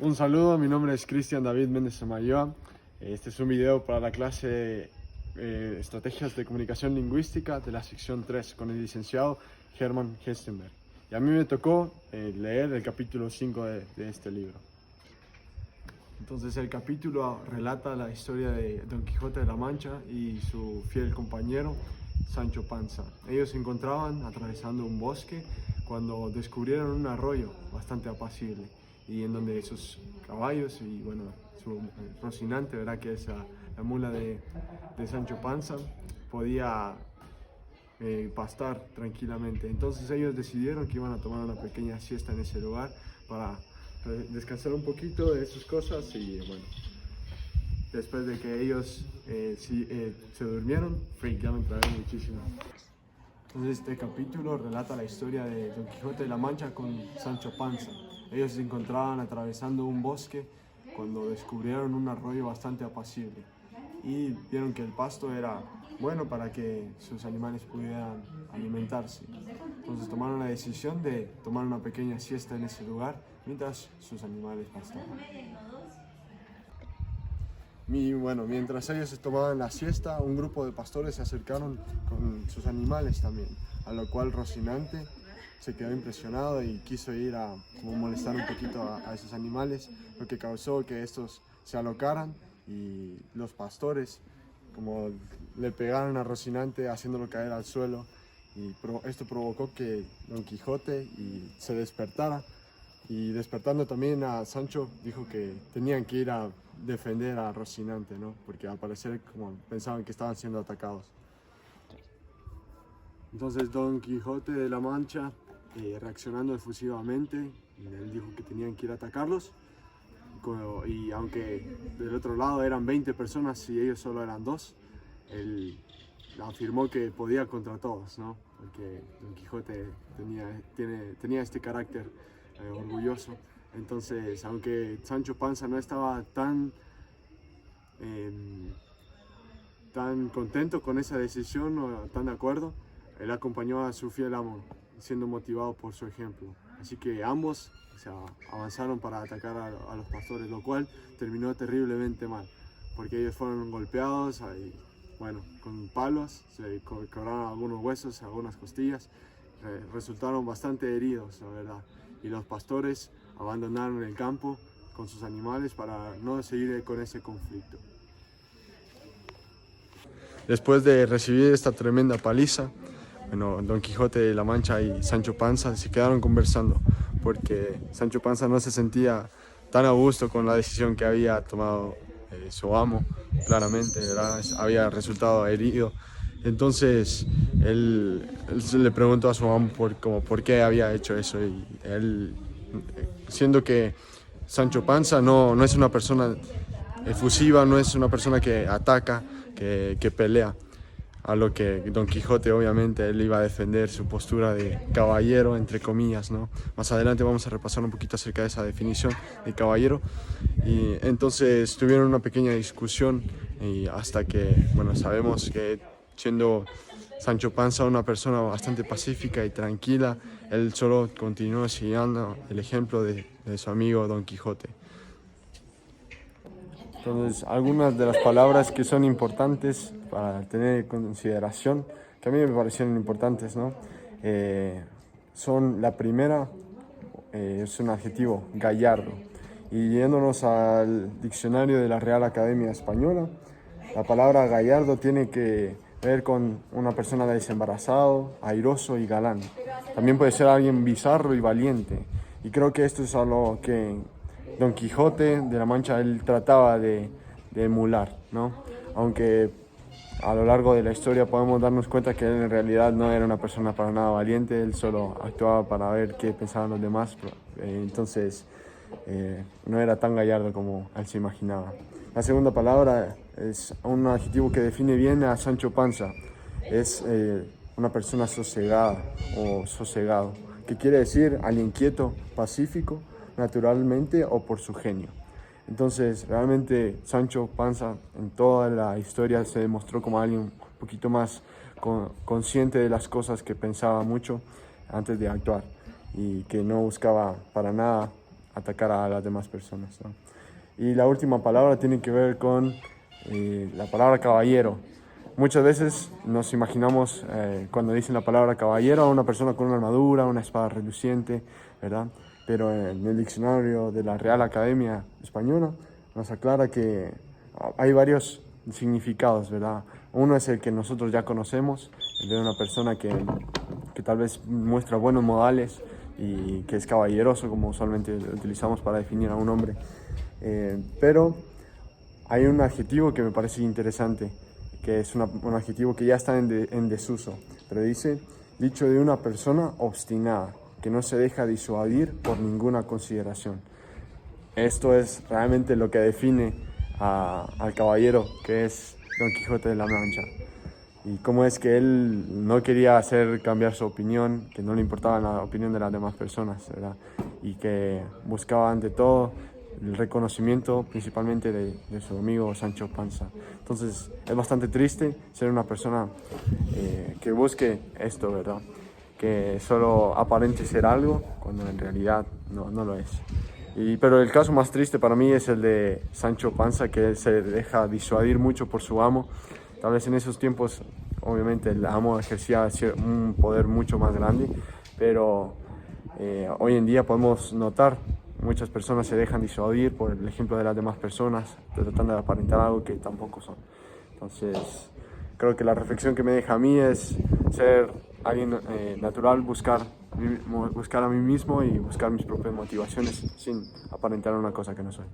Un saludo, mi nombre es Cristian David Méndez Samayoa. Este es un video para la clase Estrategias de Comunicación Lingüística de la sección 3 con el licenciado Hermann Hestenberg. Y a mí me tocó leer el capítulo 5 de este libro. Entonces el capítulo relata la historia de Don Quijote de la Mancha y su fiel compañero Sancho Panza. Ellos se encontraban atravesando un bosque cuando descubrieron un arroyo bastante apacible y en donde sus caballos y bueno, su Rocinante, ¿verdad? Que es la mula de Sancho Panza, podía pastar tranquilamente. Entonces ellos decidieron que iban a tomar una pequeña siesta en ese lugar para descansar un poquito de sus cosas y bueno, después de que ellos se durmieron, Frank, ya me trabé muchísimo. Entonces este capítulo relata la historia de Don Quijote de la Mancha con Sancho Panza. Ellos se encontraban atravesando un bosque cuando descubrieron un arroyo bastante apacible y vieron que el pasto era bueno para que sus animales pudieran alimentarse. Entonces tomaron la decisión de tomar una pequeña siesta en ese lugar mientras sus animales pastaban. Mientras ellos tomaban la siesta, un grupo de pastores se acercaron con sus animales también, a lo cual Rocinante se quedó impresionado y quiso ir a molestar un poquito a esos animales, lo que causó que estos se alocaran y los pastores como le pegaron a Rocinante haciéndolo caer al suelo y esto provocó que Don Quijote se despertara. Y despertando también a Sancho, dijo que tenían que ir a defender a Rocinante, ¿no? Porque al parecer como pensaban que estaban siendo atacados. Entonces Don Quijote de la Mancha, reaccionando efusivamente, él dijo que tenían que ir a atacarlos. Y aunque del otro lado eran 20 personas y ellos solo eran 2, él afirmó que podía contra todos, ¿no? Porque Don Quijote tenía este carácter orgulloso. Entonces, aunque Sancho Panza no estaba tan contento con esa decisión o tan de acuerdo, él acompañó a su fiel amo, siendo motivado por su ejemplo. Así que ambos avanzaron para atacar a los pastores, lo cual terminó terriblemente mal, porque ellos fueron golpeados con palos, se quebraron algunos huesos, algunas costillas, resultaron bastante heridos, la verdad. Y los pastores abandonaron el campo con sus animales para no seguir con ese conflicto. Después de recibir esta tremenda paliza, Don Quijote de la Mancha y Sancho Panza se quedaron conversando porque Sancho Panza no se sentía tan a gusto con la decisión que había tomado su amo, claramente, ¿verdad? Había resultado herido. Entonces él le preguntó a su amo por qué había hecho eso y él, siendo que Sancho Panza no es una persona efusiva, no es una persona que ataca, que pelea, a lo que Don Quijote obviamente él iba a defender su postura de caballero, entre comillas, ¿no? Más adelante vamos a repasar un poquito acerca de esa definición de caballero. Y entonces tuvieron una pequeña discusión y hasta que, sabemos que siendo Sancho Panza una persona bastante pacífica y tranquila, él solo continuó siguiendo el ejemplo de su amigo Don Quijote. Entonces, algunas de las palabras que son importantes para tener en consideración, que a mí me parecieron importantes, ¿no? Son la primera, es un adjetivo, gallardo. Y yéndonos al diccionario de la Real Academia Española, la palabra gallardo tiene que ver con una persona desembarazado, airoso y galán. También puede ser alguien bizarro y valiente. Y creo que esto es algo que Don Quijote de la Mancha él trataba de emular, ¿no? Aunque a lo largo de la historia podemos darnos cuenta que él en realidad no era una persona para nada valiente, él solo actuaba para ver qué pensaban los demás, entonces no era tan gallardo como él se imaginaba. La segunda palabra es un adjetivo que define bien a Sancho Panza, es una persona sosegada o sosegado, que quiere decir alguien quieto, pacífico, naturalmente o por su genio. Entonces, realmente Sancho Panza en toda la historia se demostró como alguien un poquito más consciente de las cosas, que pensaba mucho antes de actuar y que no buscaba para nada atacar a las demás personas, ¿no? Y la última palabra tiene que ver con la palabra caballero. Muchas veces nos imaginamos cuando dicen la palabra caballero a una persona con una armadura, una espada reluciente, ¿verdad? Pero en el diccionario de la Real Academia Española nos aclara que hay varios significados, ¿verdad? Uno es el que nosotros ya conocemos, el de una persona que tal vez muestra buenos modales y que es caballeroso, como usualmente utilizamos para definir a un hombre. Pero hay un adjetivo que me parece interesante, que es un adjetivo que ya está en desuso, pero dice, dicho de una persona obstinada, que no se deja disuadir por ninguna consideración. Esto es realmente lo que define al caballero que es Don Quijote de la Mancha. Y cómo es que él no quería hacer cambiar su opinión, que no le importaba la opinión de las demás personas, ¿verdad? Y que buscaba ante todo el reconocimiento principalmente de su amigo Sancho Panza. Entonces es bastante triste ser una persona que busque esto, ¿verdad? Que solo aparente ser algo cuando en realidad no lo es. Pero el caso más triste para mí es el de Sancho Panza, que se deja disuadir mucho por su amo. Tal vez en esos tiempos, obviamente, el amo ejercía un poder mucho más grande, pero hoy en día podemos notar muchas personas se dejan disuadir por el ejemplo de las demás personas, tratando de aparentar algo que tampoco son. Entonces, creo que la reflexión que me deja a mí es ser alguien natural, buscar a mí mismo y buscar mis propias motivaciones sin aparentar una cosa que no soy.